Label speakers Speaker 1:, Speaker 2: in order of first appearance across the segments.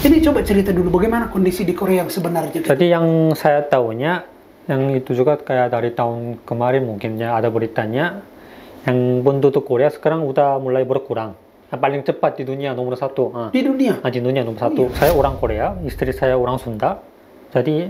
Speaker 1: Ini coba cerita dulu bagaimana kondisi di Korea yang sebenarnya.
Speaker 2: Jadi yang saya tahunya, yang itu juga kayak dari tahun kemarin mungkin ya ada beritanya, yang penduduk Korea sekarang udah mulai berkurang. Yang paling cepat di dunia nomor satu.
Speaker 1: Di dunia?
Speaker 2: Di dunia nomor satu. Saya orang Korea, istri saya orang Sunda. Jadi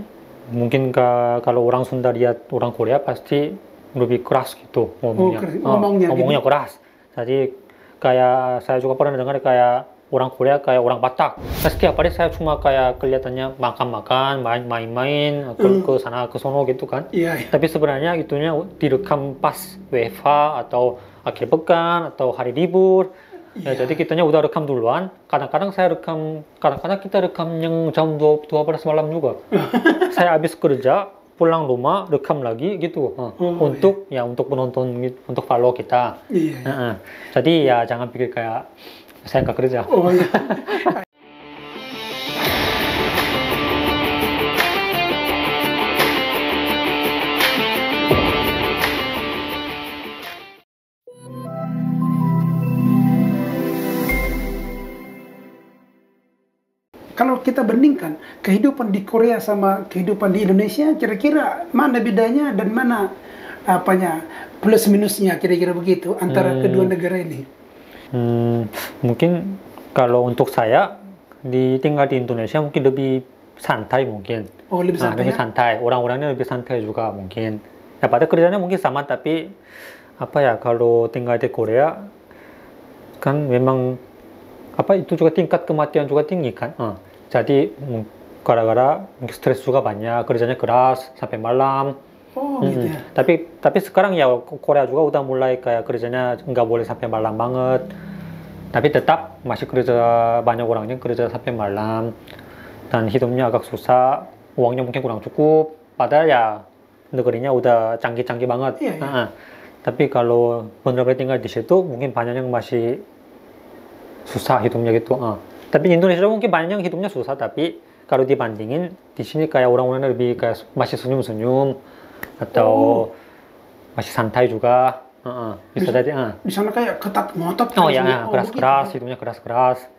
Speaker 2: mungkin kalau orang Sunda lihat orang Korea pasti lebih keras gitu ngomongnya. Ngomongnya
Speaker 1: gitu.
Speaker 2: keras. Jadi kayak saya juga pernah dengar kayak orang Korea kayak orang Batak. Setiap hari saya cuma kayak kelihatannya makan-makan, main-main, ke sana ke sono gitu kan.
Speaker 1: Iya.
Speaker 2: Tapi sebenarnya itunya direkam pas WFH atau akhir pekan atau hari libur. Ya, jadi kitanya udah rekam duluan. Kadang-kadang kita rekam yang jam 12 malam juga. Saya habis kerja, pulang rumah, rekam lagi gitu. Untuk penonton, untuk follow kita.
Speaker 1: Iya.
Speaker 2: Jadi ya jangan pikir kayak saya nggak kerja.
Speaker 1: Iya. Kalau kita bandingkan kehidupan di Korea sama kehidupan di Indonesia, kira-kira mana bedanya dan mana plus minusnya, kira-kira begitu antara kedua negara ini?
Speaker 2: Mungkin kalau untuk saya tinggal di Indonesia mungkin lebih santai mungkin.
Speaker 1: Oh, lebih santai.
Speaker 2: Lebih santai. Orang-orangnya lebih santai juga mungkin. Ya pada kerjanya mungkin sama, tapi kalau tinggal di Korea kan memang itu juga tingkat kematian juga tinggi kan. Jadi gara-gara stres juga banyak, kerjanya keras sampai malam.
Speaker 1: Gitu ya.
Speaker 2: Tapi sekarang ya Korea juga udah mulai kayak kerjanya nggak boleh sampai malam banget. Tapi tetap masih kerja, banyak orangnya kerja sampai malam. Dan hidupnya agak susah, uangnya mungkin kurang cukup. Padahal ya negerinya udah canggih-canggih banget.
Speaker 1: Iya.
Speaker 2: Tapi kalau benar-benar tinggal di situ mungkin banyak yang masih susah hidupnya gitu. Tapi di Indonesia mungkin banyak yang hidupnya susah, tapi kalau dibandingin di sini kayak orang-orangnya lebih kayak masih senyum-senyum atau masih santai juga. Bisa jadi.
Speaker 1: Di sana kayak ketat ngotot.
Speaker 2: Keras-keras, hidupnya keras-keras.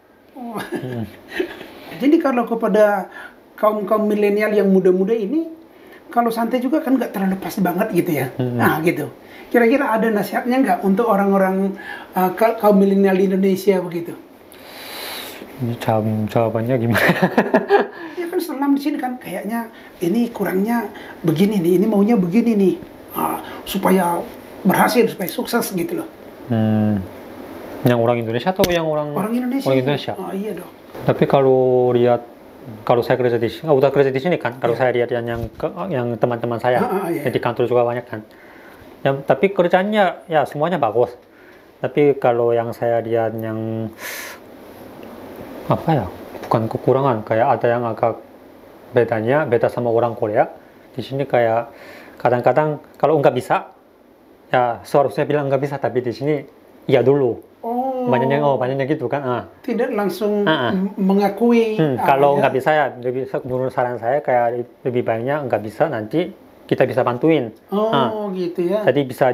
Speaker 1: Jadi kalau kepada kaum milenial yang muda-muda ini, kalau santai juga kan nggak terlalu pas banget gitu ya. Gitu. Kira-kira ada nasihatnya nggak untuk orang-orang kaum milenial di Indonesia begitu?
Speaker 2: Ini jawabannya gimana?
Speaker 1: Ya kan selama di sini kan kayaknya ini kurangnya begini nih, ini maunya begini nih, supaya berhasil, supaya sukses gitu loh.
Speaker 2: Yang orang Indonesia atau yang orang
Speaker 1: Indonesia?
Speaker 2: Orang Indonesia.
Speaker 1: Iya dong.
Speaker 2: Tapi kalau saya kerja di sini, udah kerja di sini kan. Kalau saya lihat yang teman-teman saya, yang di kantor juga banyak kan. Tapi kerjanya ya semuanya bagus. Tapi kalau yang saya lihat yang bukan kekurangan, kayak ada yang agak beda sama orang Korea. Di sini kayak kadang-kadang kalau nggak bisa, ya seharusnya bilang nggak bisa, tapi di sini iya dulu. Banyaknya gitu kan.
Speaker 1: Tidak langsung mengakui.
Speaker 2: Kalau nggak bisa ya, menurut saran saya kayak lebih baiknya nggak bisa, nanti kita bisa bantuin.
Speaker 1: Gitu ya.
Speaker 2: Jadi bisa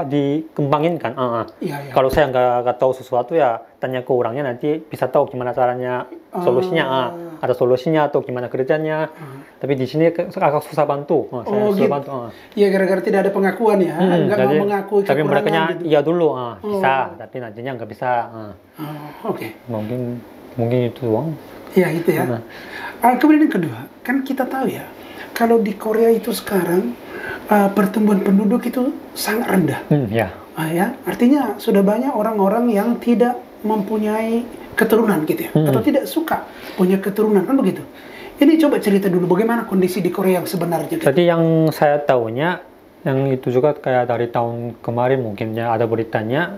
Speaker 2: dikembangin kan.
Speaker 1: Iya.
Speaker 2: Kalau saya nggak tahu sesuatu ya tanya ke orangnya, nanti bisa tahu gimana caranya, solusinya. Ada solusinya atau gimana kerjanya. Tapi di sini agak susah bantu. Saya susah bantu.
Speaker 1: Ya gara-gara tidak ada pengakuan ya. Nggak mau mengakui kekurangan.
Speaker 2: Tapi mereka
Speaker 1: gitu.
Speaker 2: iya dulu, bisa. Tapi nantinya nggak bisa.
Speaker 1: Oke.
Speaker 2: Mungkin itu doang.
Speaker 1: Iya itu ya. Kemudian yang kedua, kan kita tahu ya, kalau di Korea itu sekarang pertumbuhan penduduk itu sangat rendah.
Speaker 2: Ya.
Speaker 1: Artinya sudah banyak orang-orang yang tidak mempunyai keturunan gitu ya, atau tidak suka punya keturunan kan begitu. Ini coba cerita dulu bagaimana kondisi di Korea yang sebenarnya. Gitu.
Speaker 2: Jadi yang saya tahunya, yang itu juga kayak dari tahun kemarin mungkin ya ada beritanya,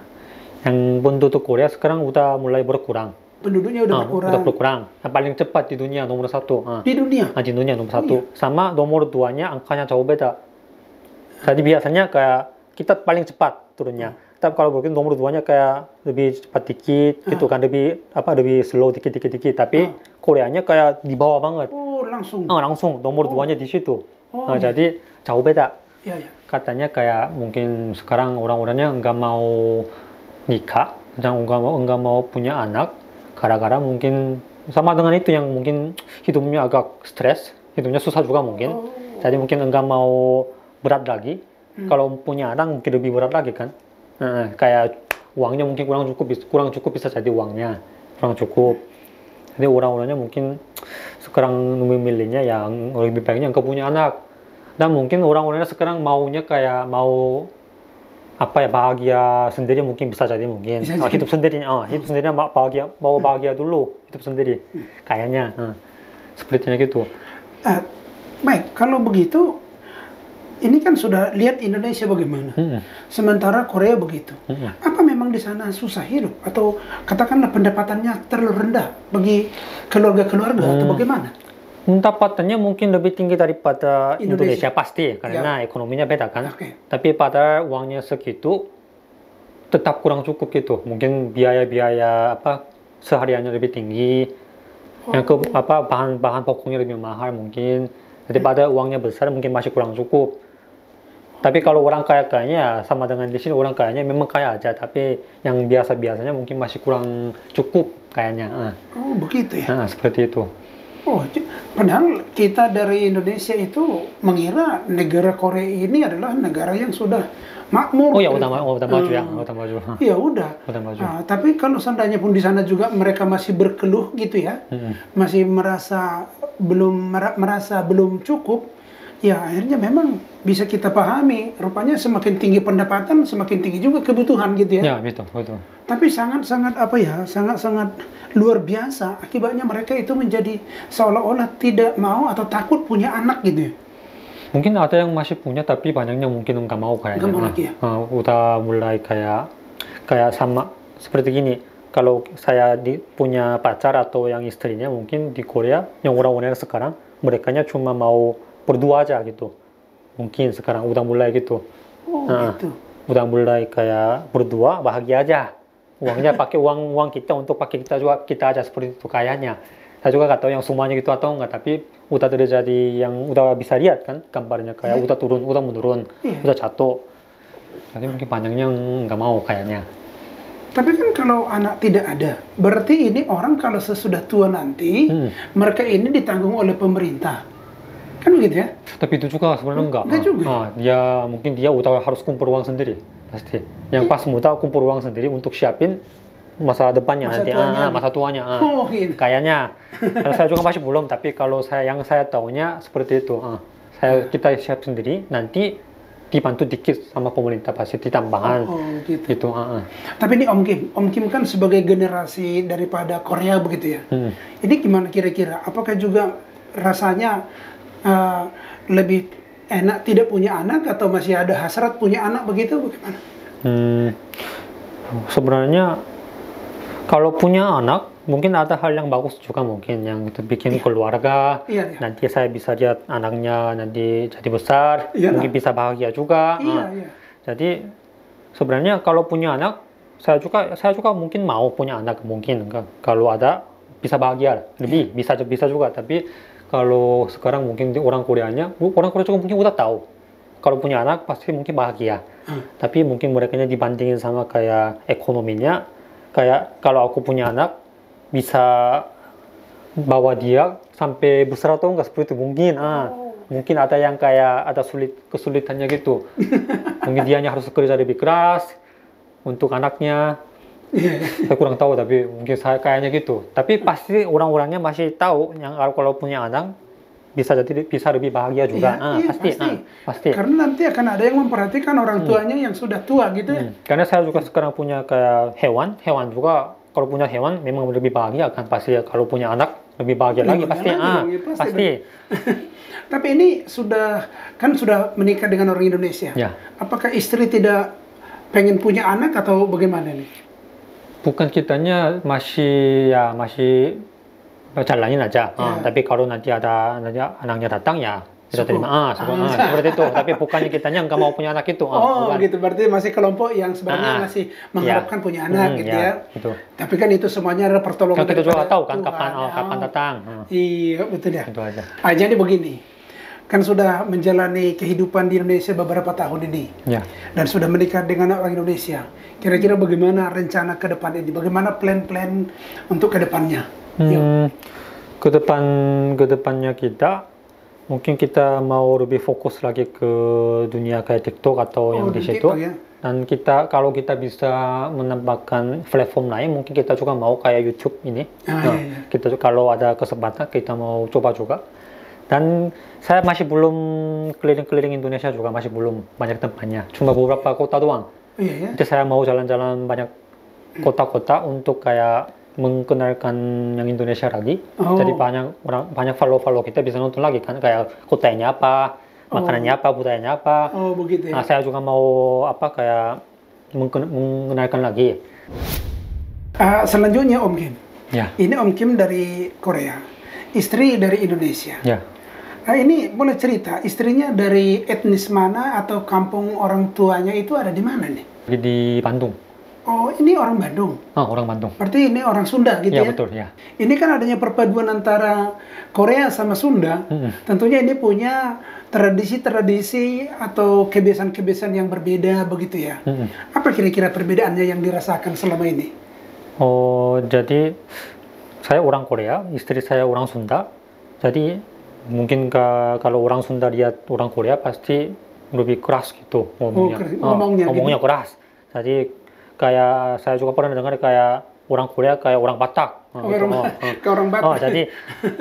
Speaker 2: yang penduduk Korea sekarang udah mulai berkurang.
Speaker 1: Penduduknya udah berkurang.
Speaker 2: Yang paling cepat di dunia nomor satu.
Speaker 1: Di dunia?
Speaker 2: Di dunia nomor satu. Sama nomor 2-nya angkanya jauh beda. Jadi biasanya kayak kita paling cepat turunnya. Tapi kalau mungkin nomor 2-nya kayak lebih cepat dikit gitu kan, lebih slow dikit. Tapi Koreanya kayak di bawah banget. Langsung nomor 2-nya di situ. Jadi jauh beda.
Speaker 1: Iya.
Speaker 2: Katanya kayak mungkin sekarang orang-orangnya nggak mau nikah, nggak mau punya anak. Gara-gara mungkin sama dengan itu yang mungkin hidupnya agak stres, hidupnya susah juga mungkin. Jadi mungkin enggak mau berat lagi. Kalau punya anak mungkin lebih berat lagi kan. Kayak uangnya mungkin kurang cukup bisa jadi uangnya kurang cukup. Jadi orang-orangnya mungkin sekarang memilihnya yang lebih baiknya enggak punya anak. Dan mungkin orang-orangnya sekarang maunya kayak mau apa ya bahagia sendiri mungkin bisa jadi mungkin hidup sendiri mau bahagia dulu hidup sendiri kayaknya sepertinya gitu.
Speaker 1: Baik, kalau begitu ini kan sudah lihat Indonesia bagaimana, sementara Korea begitu. Apa memang di sana susah hidup atau katakanlah pendapatannya terlalu rendah bagi keluarga-keluarga atau bagaimana?
Speaker 2: Pendapatannya mungkin lebih tinggi daripada Indonesia pasti karena ekonominya beda kan. Tapi pada uangnya segitu tetap kurang cukup gitu. Mungkin biaya-biaya apa sehariannya lebih tinggi. Yang bahan-bahan pokoknya lebih mahal mungkin. Jadi pada uangnya besar mungkin masih kurang cukup. Tapi kalau orang kaya-kayanya sama dengan di sini orang kayanya memang kaya aja, tapi yang biasa-biasanya mungkin masih kurang cukup kayaknya.
Speaker 1: Oh, begitu ya.
Speaker 2: Seperti itu.
Speaker 1: Oh, padahal kita dari Indonesia itu mengira negara Korea ini adalah negara yang sudah makmur.
Speaker 2: Oh ya, udah maju ya, udah maju.
Speaker 1: Iya, udah.
Speaker 2: Maju.
Speaker 1: Tapi kalau seandainya pun di sana juga mereka masih berkeluh gitu ya, masih merasa belum cukup, ya akhirnya memang bisa kita pahami. Rupanya semakin tinggi pendapatan, semakin tinggi juga kebutuhan gitu ya.
Speaker 2: Ya, betul.
Speaker 1: Tapi sangat luar biasa. Akibatnya mereka itu menjadi seolah-olah tidak mau atau takut punya anak gitu ya.
Speaker 2: Mungkin ada yang masih punya tapi banyaknya mungkin nggak mau kayaknya.
Speaker 1: Nggak mau lagi ya?
Speaker 2: Udah mulai kayak sama seperti gini. Kalau saya punya pacar atau yang istrinya mungkin di Korea yang orang-orang sekarang merekanya cuma mau berdua aja gitu. Mungkin sekarang udah mulai gitu.
Speaker 1: Oh, gitu.
Speaker 2: Udah mulai kayak berdua bahagia aja. Uangnya pakai uang kita untuk pakai kita aja seperti itu kayaknya. Saya juga nggak tahu yang semuanya gitu atau enggak, tapi udah terjadi yang udah bisa lihat kan gambarnya kayak udah menurun, udah jatuh. Jadi mungkin panjangnya nggak mau kayaknya.
Speaker 1: Tapi kan kalau anak tidak ada, berarti ini orang kalau sesudah tua nanti, mereka ini ditanggung oleh pemerintah. Kan begitu ya?
Speaker 2: Tapi itu juga sebenarnya enggak.
Speaker 1: Enggak juga.
Speaker 2: Mungkin dia udah harus kumpul uang sendiri. Pasti. Yang pas muda kumpul uang sendiri untuk siapin masa depannya masa tuanya.
Speaker 1: Oh, gitu.
Speaker 2: Kayaknya. Karena saya juga masih belum, tapi kalau yang saya tahunya seperti itu. Kita siap sendiri, nanti dibantu dikit sama pemerintah pasti ditambahan. Gitu.
Speaker 1: Tapi ini Om Kim kan sebagai generasi daripada Korea begitu ya. Ini gimana kira-kira? Apakah juga rasanya lebih enak tidak punya anak atau masih ada hasrat punya anak begitu bagaimana?
Speaker 2: Sebenarnya kalau punya anak mungkin ada hal yang bagus juga mungkin yang itu bikin keluarga. Nanti saya bisa lihat anaknya nanti jadi besar, mungkin bisa bahagia juga. Jadi sebenarnya kalau punya anak saya juga mungkin mau punya anak mungkin kalau ada bisa bahagia lebih bisa juga tapi kalau sekarang mungkin orang Korea juga mungkin udah tahu kalau punya anak pasti mungkin bahagia. Tapi mungkin mereka dibandingin sama kayak ekonominya, kayak kalau aku punya anak bisa bawa dia sampai besar atau enggak seperti itu mungkin. Mungkin ada yang kayak ada kesulitannya gitu. Mungkin dianya harus kerja lebih keras untuk anaknya. Saya kurang tahu tapi mungkin saya kayaknya gitu. Tapi pasti orang-orangnya masih tahu yang kalau punya anak bisa lebih bahagia juga. Pasti.
Speaker 1: Karena nanti akan ada yang memperhatikan orang tuanya yang sudah tua gitu ya.
Speaker 2: Karena saya juga sekarang punya kayak hewan juga kalau punya hewan memang lebih bahagia kan pasti ya. Kalau punya anak lebih bahagia lagi pasti. Pasti.
Speaker 1: Tapi ini sudah menikah dengan orang Indonesia. Apakah istri tidak pengen punya anak atau bagaimana nih?
Speaker 2: Bukan kitanya masih jalanin aja. Tapi kalau nanti ada anaknya datang ya kita terima. Seperti itu. Tapi bukannya kitanya nggak mau punya anak itu.
Speaker 1: Gitu. Berarti masih kelompok yang sebenarnya masih mengharapkan punya anak gitu ya.
Speaker 2: Gitu.
Speaker 1: Tapi kan itu semuanya adalah pertolongan.
Speaker 2: Kita juga tahu kan kapan datang.
Speaker 1: Iya betul ya.
Speaker 2: Itu aja.
Speaker 1: Jadi begini. Kan sudah menjalani kehidupan di Indonesia beberapa tahun ini, dan sudah menikah dengan orang Indonesia. Kira-kira bagaimana rencana ke depan ini? Bagaimana plan-plan untuk ke depannya?
Speaker 2: Kedepannya kita mungkin kita mau lebih fokus lagi ke dunia kayak TikTok atau yang di situ.
Speaker 1: TikTok, ya.
Speaker 2: Dan kita kalau kita bisa menambahkan platform lain, mungkin kita juga mau kayak YouTube ini.
Speaker 1: Iya.
Speaker 2: Kita kalau ada kesempatan kita mau coba juga. Dan saya masih belum keliling-keliling Indonesia juga, masih belum banyak tempatnya. Cuma beberapa kota doang.
Speaker 1: Iya, ya.
Speaker 2: Jadi saya mau jalan-jalan banyak kota-kota untuk kayak mengenalkan yang Indonesia lagi. Jadi banyak follow kita bisa nonton lagi kan, kayak kotanya apa, makanannya apa, budayanya apa.
Speaker 1: Oh, begitu ya.
Speaker 2: Nah, saya juga mau kayak mengenalkan lagi.
Speaker 1: Selanjutnya Om Kim.
Speaker 2: Ya.
Speaker 1: Ini Om Kim dari Korea, istri dari Indonesia.
Speaker 2: Ya.
Speaker 1: Ini boleh cerita, istrinya dari etnis mana atau kampung orang tuanya itu ada di mana nih?
Speaker 2: Di Bandung.
Speaker 1: Oh, ini orang Bandung.
Speaker 2: Oh, orang Bandung.
Speaker 1: Berarti ini orang Sunda gitu ya?
Speaker 2: Ya, betul ya.
Speaker 1: Ini kan adanya perpaduan antara Korea sama Sunda. Tentunya ini punya tradisi-tradisi atau kebiasaan-kebiasaan yang berbeda begitu ya. Apa kira-kira perbedaannya yang dirasakan selama ini?
Speaker 2: Oh, jadi saya orang Korea, istri saya orang Sunda. Jadi mungkin kalau orang Sunda lihat orang Korea pasti lebih keras gitu ngomongnya. Ngomongnya
Speaker 1: gitu.
Speaker 2: keras. Jadi kayak saya juga pernah dengar kayak orang Korea kayak orang Batak.
Speaker 1: Kayak orang Batak.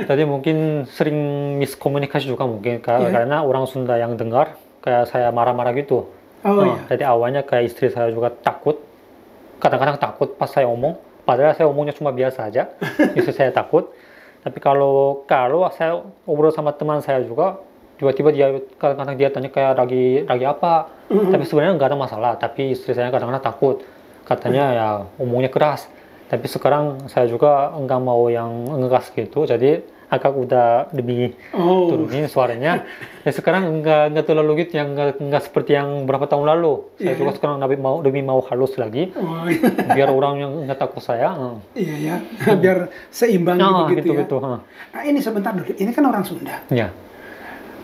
Speaker 2: Jadi mungkin sering miskomunikasi juga mungkin karena orang Sunda yang dengar kayak saya marah-marah gitu.
Speaker 1: Iya.
Speaker 2: Jadi awalnya kayak istri saya juga takut. Kadang-kadang takut pas saya omong. Padahal saya omongnya cuma biasa aja. Istri saya takut. Tapi kalau saya ngobrol sama teman saya juga, tiba-tiba dia kadang-kadang dia tanya kayak lagi apa. Tapi sebenarnya nggak ada masalah. Tapi istri saya kadang-kadang takut. Katanya ya omongnya keras. Tapi sekarang saya juga nggak mau yang ngegas gitu. Jadi agak udah lebih turunin suaranya. Ya sekarang nggak terlalu gitu, yang nggak seperti yang berapa tahun lalu. Saya juga sekarang lebih mau halus lagi. Biar orang yang nggak takut saya.
Speaker 1: Iya ya, biar seimbang gitu ya.
Speaker 2: Gitu.
Speaker 1: Nah, ini sebentar dulu, ini kan orang Sunda.
Speaker 2: Ya.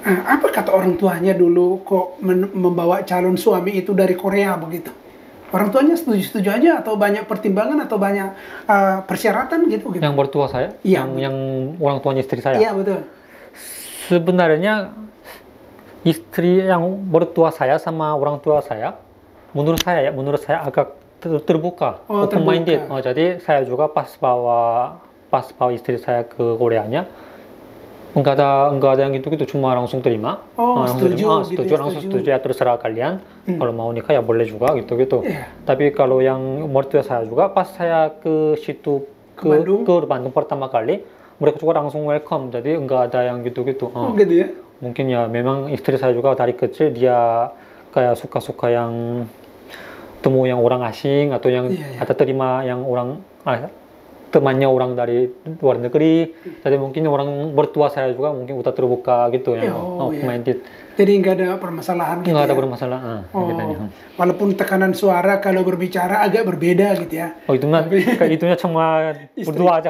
Speaker 1: Apa kata orang tuanya dulu kok membawa calon suami itu dari Korea begitu? Orang tuanya setuju-setuju aja atau banyak pertimbangan atau banyak persyaratan gitu?
Speaker 2: Yang bertua saya?
Speaker 1: Iya.
Speaker 2: Yang orang tuanya istri saya?
Speaker 1: Iya, betul.
Speaker 2: Sebenarnya istri yang bertua saya sama orang tua saya, menurut saya agak terbuka, open-minded. Jadi saya juga pas bawa istri saya ke Koreanya, enggak ada yang gitu-gitu, cuma langsung terima. Setuju ya, terserah kalian. Kalau mau nikah ya boleh juga gitu. Tapi kalau yang mertua saya juga pas saya ke situ ke Bandung pertama kali, mereka juga langsung welcome. Jadi enggak ada yang gitu-gitu.
Speaker 1: Gitu ya.
Speaker 2: Mungkin ya memang istri saya juga dari kecil dia kayak suka-suka yang temu yang orang asing atau yang atau terima yang orang temannya orang dari luar negeri. Jadi mungkin orang bertua saya juga mungkin udah terbuka gitu ya, open-minded.
Speaker 1: Jadi nggak ada permasalahan gitu.
Speaker 2: Nggak ada permasalahan.
Speaker 1: Walaupun tekanan suara kalau berbicara agak berbeda gitu ya.
Speaker 2: Itunya cuma berdua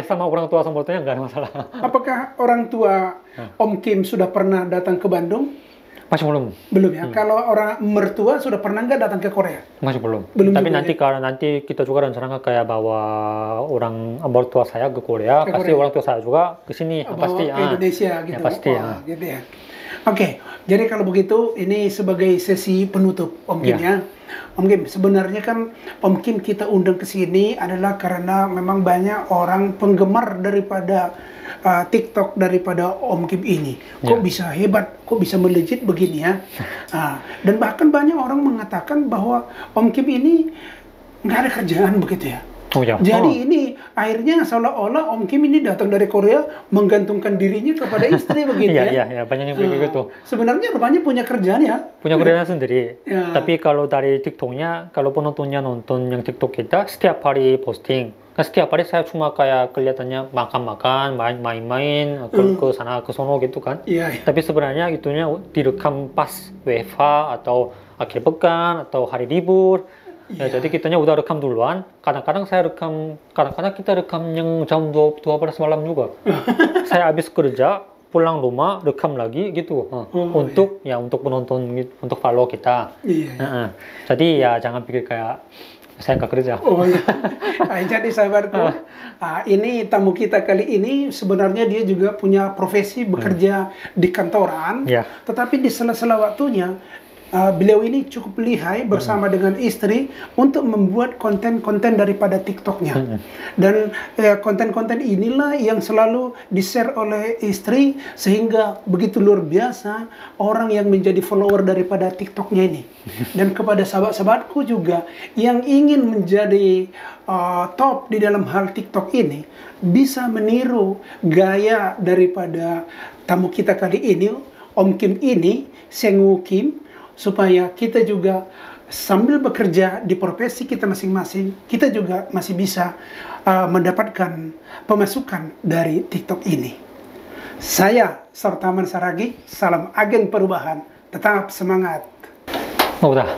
Speaker 2: sama orang tua sama mertuanya nggak ada masalah.
Speaker 1: Apakah orang tua Om Kim sudah pernah datang ke Bandung?
Speaker 2: Masih belum.
Speaker 1: Belum ya? Kalau orang mertua sudah pernah nggak datang ke Korea?
Speaker 2: Masih belum. Tapi nanti kalau kita juga rencana kayak bawa orang mertua saya ke Korea, pasti orang tua saya juga ke sini. Pasti
Speaker 1: ke Indonesia gitu.
Speaker 2: Ya, pasti
Speaker 1: gitu ya. Oke, jadi kalau begitu ini sebagai sesi penutup Om Kim ya. Om Kim, sebenarnya kan Om Kim kita undang ke sini adalah karena memang banyak orang penggemar daripada TikTok daripada Om Kim ini. Kok bisa hebat, kok bisa melejit begini ya. Dan bahkan banyak orang mengatakan bahwa Om Kim ini nggak ada kerjaan begitu ya. Jadi ini akhirnya seolah-olah Om Kim ini datang dari Korea menggantungkan dirinya kepada istri begitu ya.
Speaker 2: Iya, banyak yang begitu.
Speaker 1: Sebenarnya rupanya punya kerjaan ya.
Speaker 2: Punya kerjaan sendiri. Tapi kalau dari TikToknya, kalau penontonnya nonton yang TikTok kita, setiap hari posting. Setiap hari saya cuma kayak kelihatannya makan-makan, main-main, ke sana ke sono gitu kan. Tapi sebenarnya itunya direkam pas WFH atau akhir pekan atau hari libur. Jadi kitanya udah rekam duluan. Kadang-kadang kita rekam yang jam 12 malam juga. Saya habis kerja, pulang rumah, rekam lagi gitu. Untuk penonton, untuk follow kita. Jadi ya jangan pikir kayak Saya nggak kerja.
Speaker 1: Oh iya. Nah, jadi sahabatku, ini tamu kita kali ini sebenarnya dia juga punya profesi bekerja di kantoran,
Speaker 2: Ya.
Speaker 1: tetapi di sela-sela waktunya beliau ini cukup lihai bersama dengan istri untuk membuat konten-konten daripada TikToknya. Dan konten-konten inilah yang selalu di-share oleh istri sehingga begitu luar biasa orang yang menjadi follower daripada TikToknya ini. Dan kepada sahabat-sahabatku juga yang ingin menjadi top di dalam hal TikTok ini bisa meniru gaya daripada tamu kita kali ini, Om Kim ini, Seng-woo Kim, supaya kita juga sambil bekerja di profesi kita masing-masing, kita juga masih bisa mendapatkan pemasukan dari TikTok ini. Saya, Sartaman Saragi, salam agen perubahan. Tetap semangat.
Speaker 2: Oh, udah.